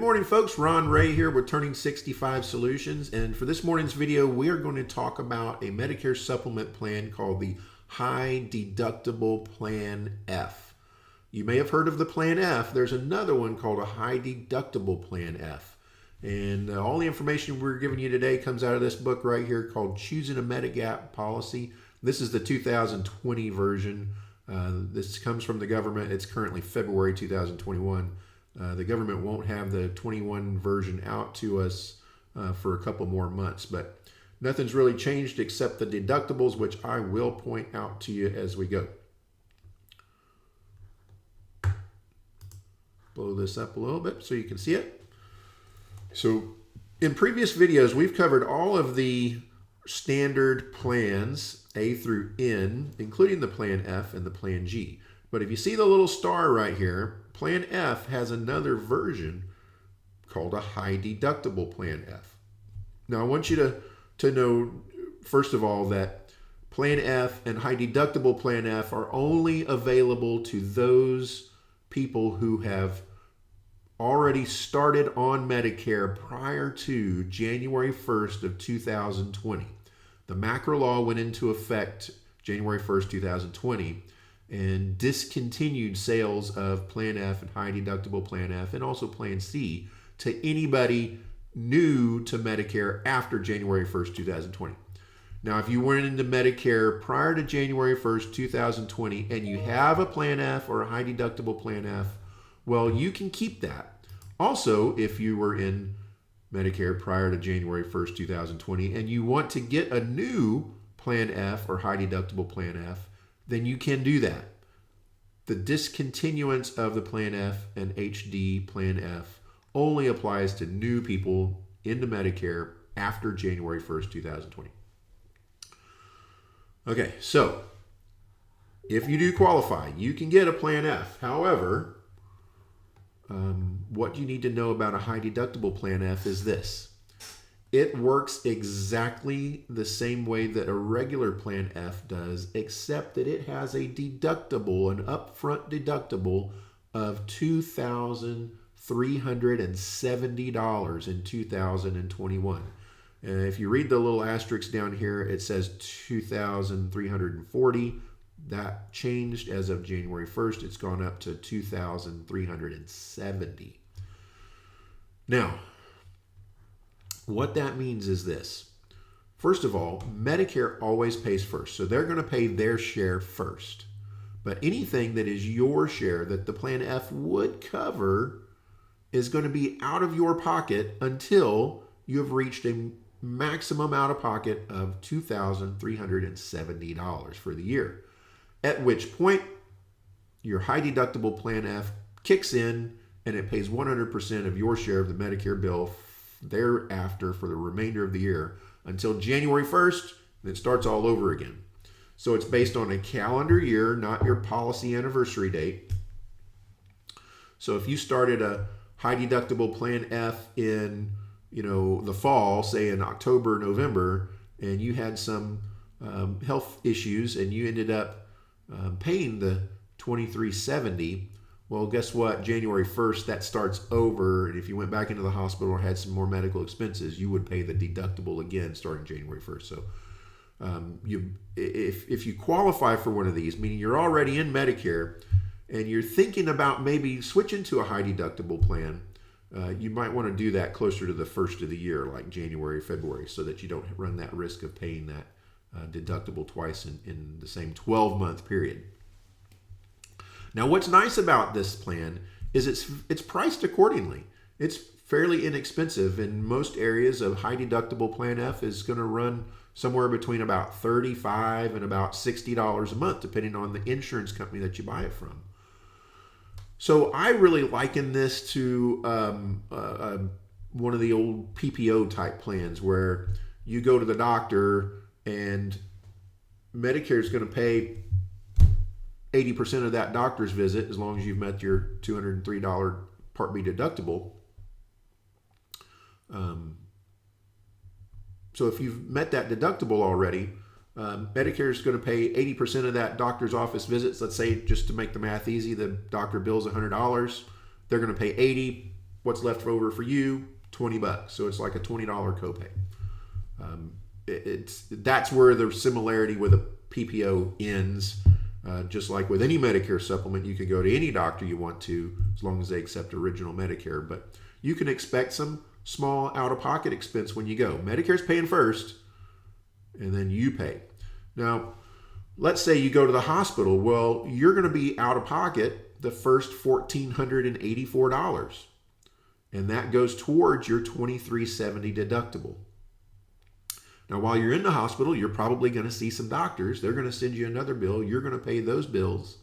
morning, folks. Ron Ray here with Turning 65 Solutions. And for this morning's video, we are going to talk about a Medicare supplement plan called the High Deductible Plan F. You may have heard of the Plan F. There's another one called a High Deductible Plan F. And all the information we're giving you today comes out of this book right here called Choosing a Medigap Policy. This is the 2020 version. This comes from the government. It's currently February 2021. The government won't have the 21 version out to us for a couple more months, but nothing's really changed except the deductibles, which I will point out to you as we go. Blow this up a little bit so you can see it. So in previous videos, we've covered all of the standard plans A through N, including the Plan F and the Plan G. But if you see the little star right here, Plan F has another version called a High Deductible Plan F. Now, I want you to know, first of all, that Plan F and High Deductible Plan F are only available to those people who have already started on Medicare prior to January 1st of 2020. The macro law went into effect January 1st, 2020. And discontinued sales of Plan F and High Deductible Plan F and also Plan C to anybody new to Medicare after January 1st, 2020. Now, if you went into Medicare prior to January 1st, 2020 and you have a Plan F or a High Deductible Plan F, well, you can keep that. Also, if you were in Medicare prior to January 1st, 2020 and you want to get a new Plan F or High Deductible Plan F, then you can do that. The discontinuance of the Plan F and HD Plan F only applies to new people into Medicare after January 1st, 2020. Okay, so if you do qualify, you can get a Plan F. However, what you need to know about a High Deductible Plan F is this. It works exactly the same way that a regular Plan F does, except that it has a deductible, an upfront deductible of $2,370 in 2021. If you read the little asterisk down here, it says $2,340. That changed as of January 1st. It's gone up to $2,370. Now, what that means is this. First of all, Medicare always pays first, so they're going to pay their share first. But anything that is your share that the Plan F would cover is going to be out of your pocket until you have reached a maximum out of pocket of $2,370 for the year. At which point, your High Deductible Plan F kicks in and it pays 100% of your share of the Medicare bill thereafter for the remainder of the year until January 1st, and it starts all over again. So it's based on a calendar year, not your policy anniversary date. So if you started a High Deductible Plan F in, the fall, say in October, November, and you had some health issues and you ended up paying the $2,370, well, guess what? January 1st, that starts over. And if you went back into the hospital or had some more medical expenses, you would pay the deductible again starting January 1st. So if you qualify for one of these, meaning you're already in Medicare and you're thinking about maybe switching to a high deductible plan, you might want to do that closer to the first of the year, like January, February, so that you don't run that risk of paying that deductible twice in the same 12-month period. Now, what's nice about this plan is it's priced accordingly. It's fairly inexpensive. In most areas, a High Deductible Plan F is going to run somewhere between about $35 and about $60 a month, depending on the insurance company that you buy it from. So I really liken this to one of the old PPO type plans where you go to the doctor and Medicare is going to pay 80% of that doctor's visit as long as you've met your $203 Part B deductible. So if you've met that deductible already, Medicare is going to pay 80% of that doctor's office visits. Let's say, just to make the math easy, the doctor bills $100. They're going to pay 80. what's left over for you, $20. So it's like a $20 copay. That's where the similarity with a PPO ends. Just like with any Medicare supplement, you can go to any doctor you want to, as long as they accept original Medicare. But you can expect some small out-of-pocket expense when you go. Medicare's paying first, and then you pay. Now, let's say you go to the hospital. Well, you're going to be out of pocket the first $1,484, and that goes towards your $2,370 deductible. Now, while you're in the hospital, you're probably going to see some doctors. They're going to send you another bill. You're going to pay those bills,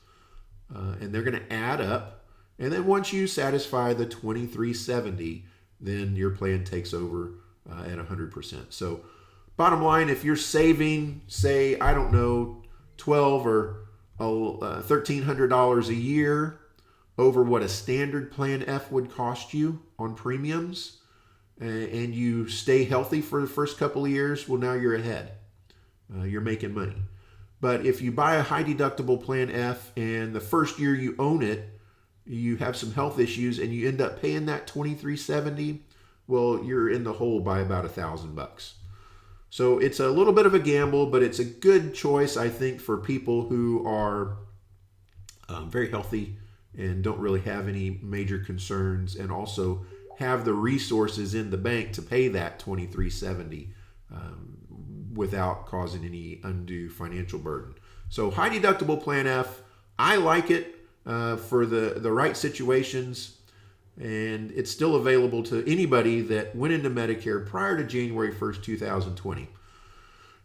and they're going to add up. And then once you satisfy the $2,370, then your plan takes over at 100%. So bottom line, if you're saving, say, I don't know, $1,200 or $1,300 a year over what a standard plan F would cost you on premiums, and you stay healthy for the first couple of years, well, now you're ahead. You're making money. But if you buy a high deductible plan F and the first year you own it, you have some health issues and you end up paying that $2,370, well, you're in the hole by about $1,000. So it's a little bit of a gamble, but it's a good choice, I think, for people who are very healthy and don't really have any major concerns, and also have the resources in the bank to pay that $2,370 without causing any undue financial burden. So high deductible plan F, I like it for the right situations, and it's still available to anybody that went into Medicare prior to January 1st, 2020.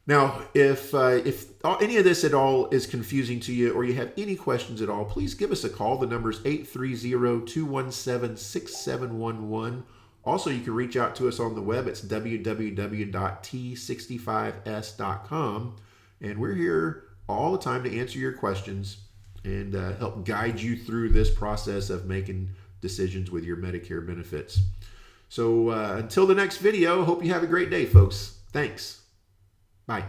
Now, if any of this at all is confusing to you, or you have any questions at all, please give us a call. The number is 830-217-6711. Also, you can reach out to us on the web. It's www.t65s.com. And we're here all the time to answer your questions and help guide you through this process of making decisions with your Medicare benefits. So until the next video, hope you have a great day, folks. Thanks. Bye.